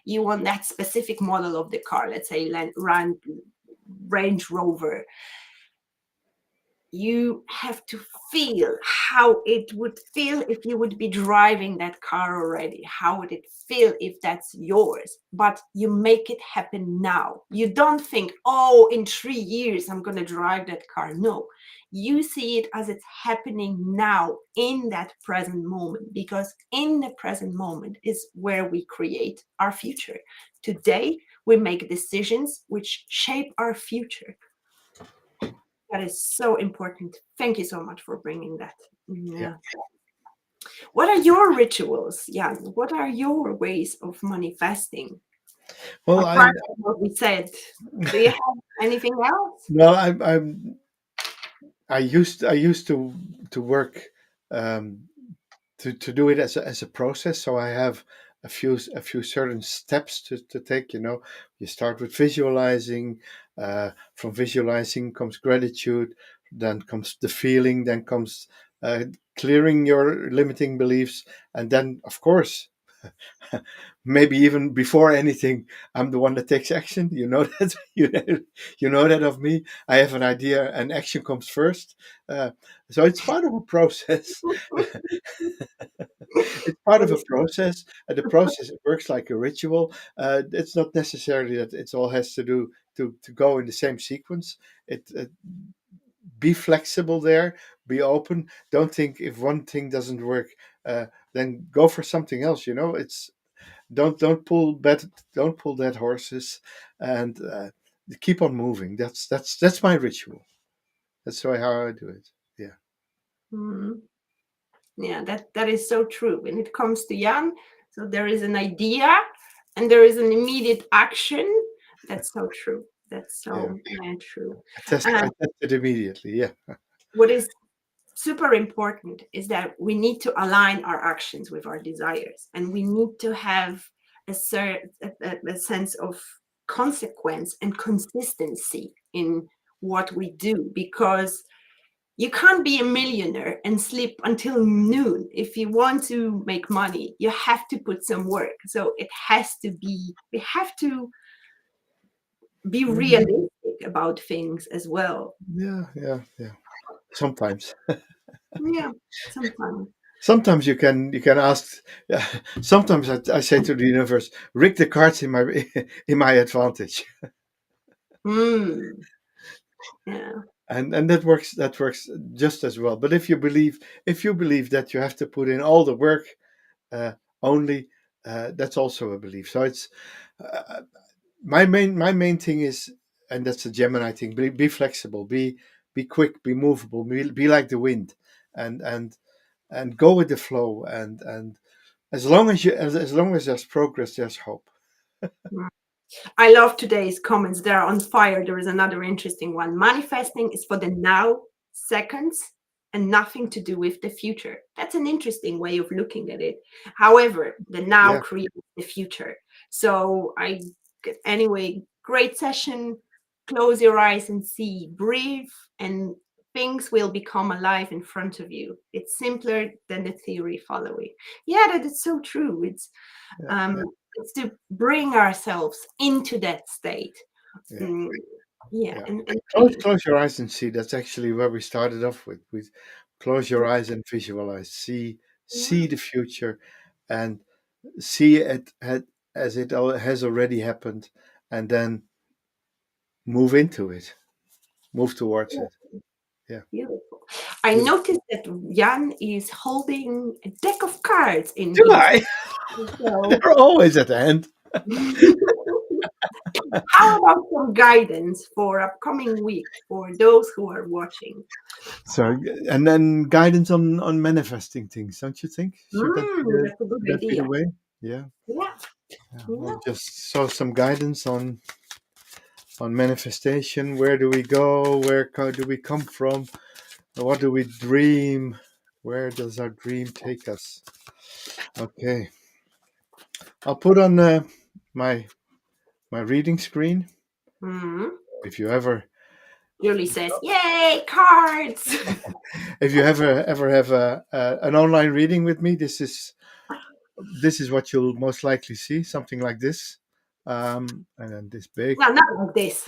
You want that specific model of the car, let's say Range Rover. You have to feel how it would feel if you would be driving that car already. How would it feel if that's yours? But you make it happen now. You don't think, oh, in 3 years I'm going to drive that car. No, you see it as it's happening now in that present moment, because in the present moment is where we create our future. Today, we make decisions which shape our future. That is so important. Thank you so much for bringing that. yeah. Yeah. What are your rituals, Jan? What are your ways of manifesting? Well, Apart from what we said, do you have anything else? well, I used to work, um, to do it as a process. So I have a few certain steps to take. You start with visualizing. From visualizing comes gratitude, then comes the feeling, then comes clearing your limiting beliefs, and then of course, maybe even before anything, I'm the one that takes action. You know that. You know that of me. I have an idea, and action comes first. Uh, so it's part of a process. It's part That of a is process, and the process works like a ritual. It's not necessarily that it all has to do to go in the same sequence. It Be flexible there, be open. Don't think if one thing doesn't work, then go for something else. It's don't pull dead horses, and keep on moving. That's my ritual. That's how I do it. Yeah, Mhm. Yeah, that is so true. When it comes to Jan, so there is an idea and there is an immediate action. That's so true. That's yeah. so true. I test. And I test it immediately. Yeah, what is super important is that we need to align our actions with our desires, and we need to have a sense of consequence and consistency in what we do, because you can't be a millionaire and sleep until noon. If you want to make money, you have to put some work. So it has to be, we have to be Mhm. realistic about things as well. Yeah, yeah, yeah. Sometimes. Yeah, sometimes. Sometimes you can ask. Yeah, sometimes I say to the universe, rig the cards in my in my advantage, Mm, yeah. and that works just as well. But if you believe that you have to put in all the work, uh, only, that's also a belief. So it's, uh, my main thing is, and that's a Gemini thing. Be flexible, be quick, be movable, be like the wind, and go with the flow, and as long as there's progress, there's hope. Mm. I love today's comments. They're on fire. There is another interesting one. Manifesting is for the now, seconds, and nothing to do with the future. That's an interesting way of looking at it. However, the now Yeah, creates the future. So anyway, great session. Close your eyes and see, breathe, and things will become alive in front of you. It's simpler than the theory following. Yeah, that is so true. yeah, Um, yeah, it's to bring ourselves into that state. yeah, Mm, yeah, yeah. and Close really, close your eyes and see. That's actually where we started off with. Close your eyes and visualize. See yeah, the future, and see it as it has already happened, and then move into it. Move towards yeah, it. Yeah. beautiful. I Beautiful. noticed that Jan is holding a deck of cards in Do his I? hand. So, They're always at the end. how about some guidance for upcoming week for those who are watching? So, and then guidance on manifesting things, don't you think? That's a good Should that be the idea. way? Yeah. Yeah, Yeah. yeah. Well, just saw some guidance on manifestation. Where do we go? Do we come from? What do we dream? Where does our dream take us? Okay, I'll put on my my reading screen. Mm. If you ever Julie says, "Yay, cards!" if you ever have an online reading with me, this is what you'll most likely see. Something like this, and then this big, No, not like this.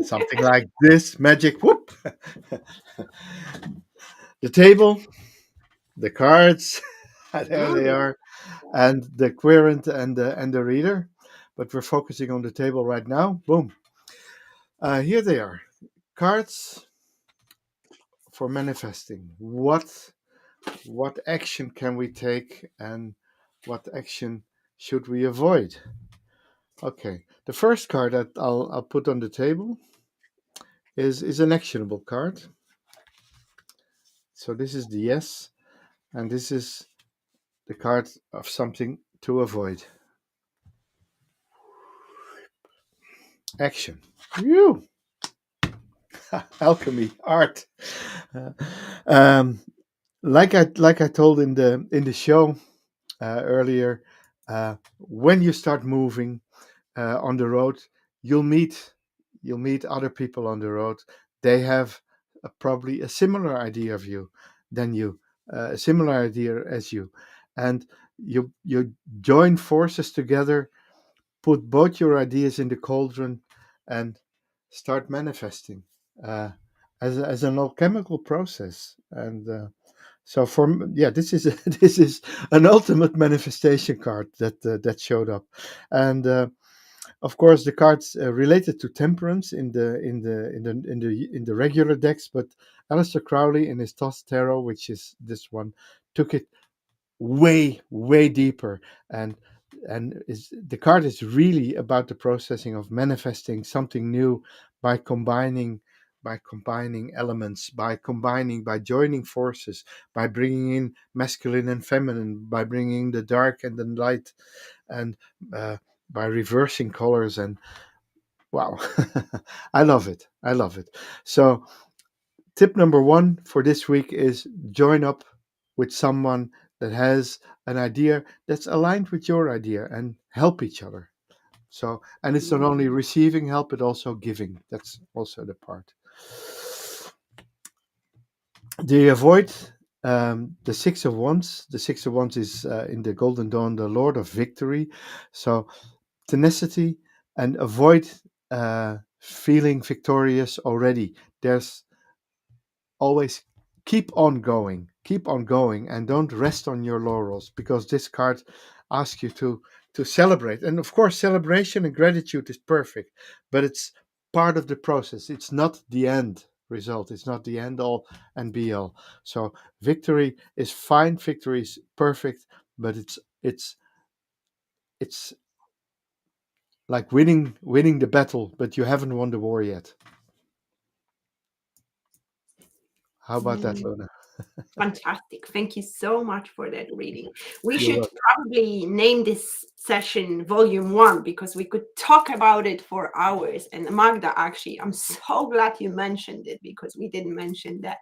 something like this. Magic. Whoop. The table, the cards. There they Mm. are, and the querent and the reader. But we're focusing on the table right now. Boom. Here they are. Cards for manifesting. What action can we take, and what action should we avoid? Okay. The first card that I'll put on the table is an actionable card. So this is the yes. And this is the card of something to avoid. Action. Phew. Alchemy, art. Uh, um, like I told in the show earlier, when you start moving on the road, you'll meet you'll meet other people on the road. They have probably a similar idea of you than you, a similar idea as you, and you join forces together, put both your ideas in the cauldron, and start manifesting as an alchemical process. And so yeah, this is this is an ultimate manifestation card that showed up, and of course the cards related to temperance in the regular decks, but Aleister Crowley in his Toss Tarot, which is this one, took it way deeper, and the card is really about the processing of manifesting something new by combining elements, by joining forces, by bringing in masculine and feminine, by bringing the dark and the light, and uh, by reversing colors. And wow, I love it. So tip number one for this week is join up with someone that has an idea that's aligned with your idea, and help each other. So, and it's not only receiving help, but also giving. That's also the part. Do you avoid the Six of Wands? The Six of Wands is in the Golden Dawn, the Lord of Victory. So, tenacity, and avoid feeling victorious already. There's always keep on going, and don't rest on your laurels, because this card asks you to celebrate. And of course, celebration and gratitude is perfect, but it's part of the process. It's not the end result. It's not the end all and be all. So victory is fine, victory is perfect, but it's like winning the battle, but you haven't won the war yet. How about that, Mm. Luna? Fantastic. Thank you so much for that reading. We You're should welcome. probably name this session Volume 1, because we could talk about it for hours. And Magda, actually, I'm so glad you mentioned it, because we didn't mention that.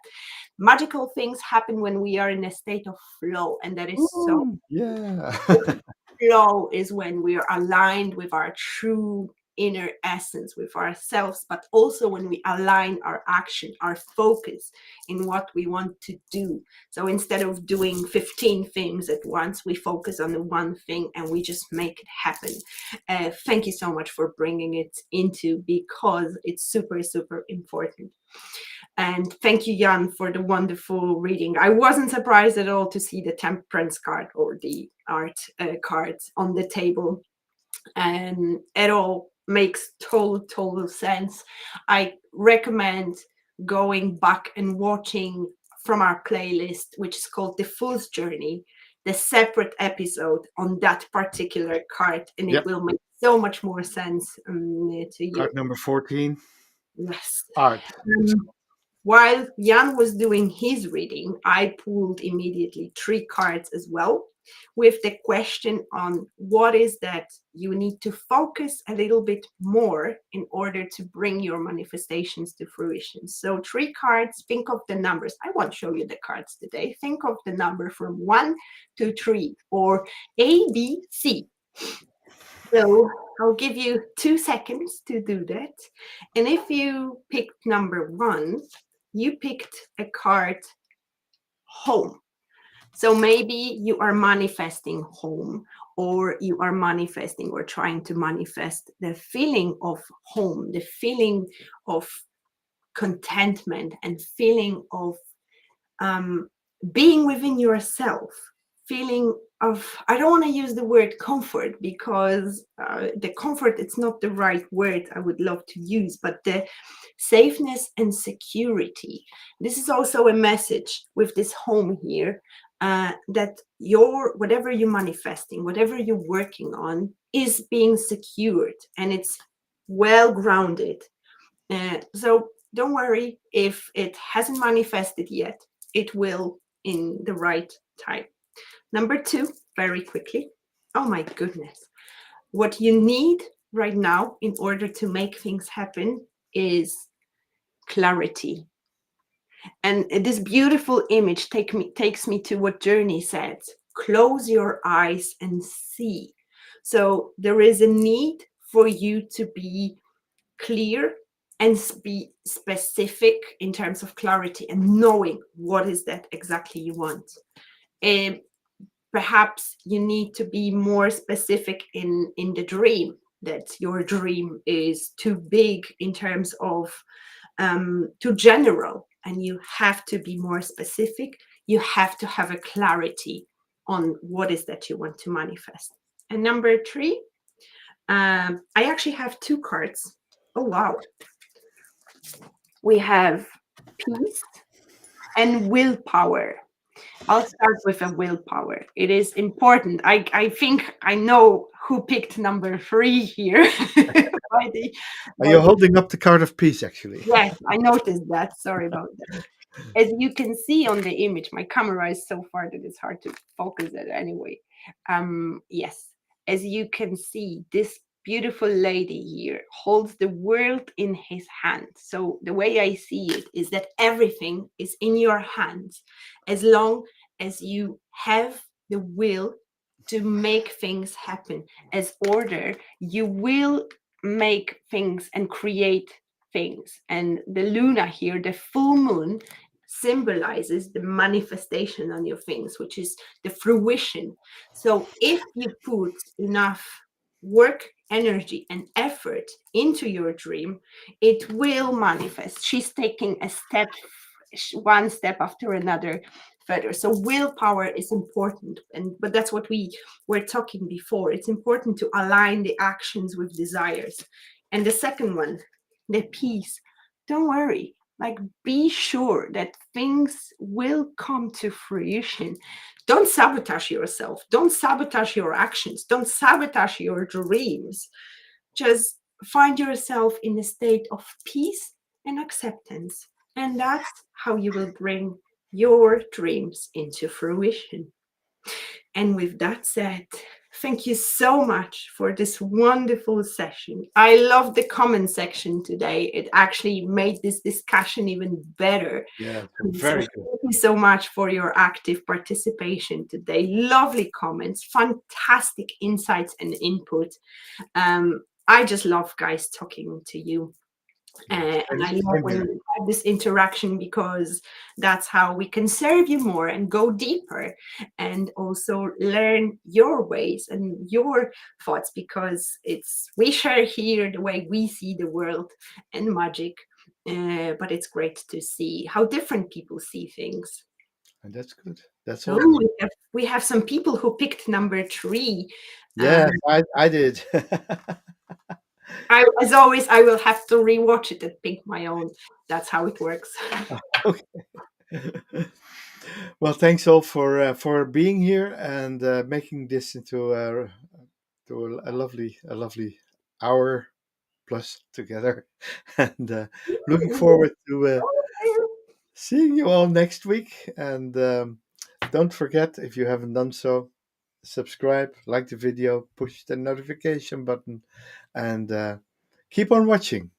Magical things happen when we are in a state of flow, and that is so Ooh, yeah. flow is when we are aligned with our true inner essence, with ourselves, but also when we align our action, our focus in what we want to do. So instead of doing 15 things at once, we focus on the one thing and we just make it happen. Thank you so much for bringing it into, because it's super important. And thank you, Jan, for the wonderful reading. I wasn't surprised at all to see the temperance card or the art cards on the table. And it all makes total sense. I recommend going back and watching from our playlist, which is called The Fool's Journey, the separate episode on that particular card, and it Yep. will make so much more sense to you. Card number 14. Yes. Art. It's Um, While Jan was doing his reading, I pulled immediately 3 cards as well, with the question on what is that you need to focus a little bit more in order to bring your manifestations to fruition. So 3 cards, think of the numbers. I won't show you the cards today. Think of the number from 1 to 3, or A, B, C. So I'll give you 2 seconds to do that. And if you picked number 1, you picked a card, home. So maybe you are manifesting home, or you are manifesting or trying to manifest the feeling of home, the feeling of contentment, and feeling of um, being within yourself, feeling of, I don't want to use the word comfort, because the comfort, it's not the right word I would love to use, but the safeness and security. This is also a message with this home here, that your, whatever you're manifesting, whatever you're working on, is being secured, and it's well grounded. So don't worry if it hasn't manifested yet. It will in the right time. Number two, very quickly. Oh my goodness. What you need right now in order to make things happen is clarity. And this beautiful image takes me to what Journey said: close your eyes and see. So there is a need for you to be clear and be specific in terms of clarity and knowing what is that exactly you want. Um, Perhaps you need to be more specific in the dream, that your dream is too big in terms of too general, and you have to be more specific. You have to have a clarity on what is that you want to manifest. And number three, I actually have two cards. Oh wow. We have peace and willpower. I'll start with a willpower. It is important. I think I know who picked number three here. by the, Are by you the, holding up the card of peace, actually? yes, I noticed that. Sorry about that. As you can see on the image, my camera is so far that it's hard to focus it anyway. Yes, as you can see, this beautiful lady here holds the world in his hand. So the way I see it is that everything is in your hands as long as you have the will to make things happen as order. You will make things and create things. And the Luna here, the full moon, symbolizes the manifestation on your things, which is the fruition. So if you put enough work, energy, and effort into your dream, it will manifest. She's taking a step, one step after another further. So willpower is important, and but that's what we were talking before. It's important to align the actions with desires. And the second one, the peace. Don't worry, like, be sure that things will come to fruition. Don't sabotage yourself. Don't sabotage your actions. Don't sabotage your dreams. Just find yourself in a state of peace and acceptance. And that's how you will bring your dreams into fruition. And with that said, thank you so much for this wonderful session. I love the comment section today. It actually made this discussion even better. Yeah, So very good. thank you so much for your active participation today. Lovely comments, fantastic insights and input. I just love, guys, talking to you. And I love Same when here. we have this interaction, because that's how we can serve you more and go deeper, and also learn your ways and your thoughts, because it's we share here the way we see the world and magic. But it's great to see how different people see things. And that's good. That's Oh, awesome. we have some people who picked number three. Yes, I did. As always, I will have to rewatch it and pick my own. That's how it works. Okay. Well, thanks all for being here and making this into a lovely hour plus together, and looking forward to seeing you all next week. And don't forget, if you haven't done so, subscribe, like the video, push the notification button, and keep on watching.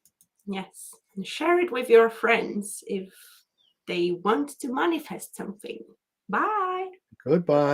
Yes, and share it with your friends if they want to manifest something. Bye. Goodbye.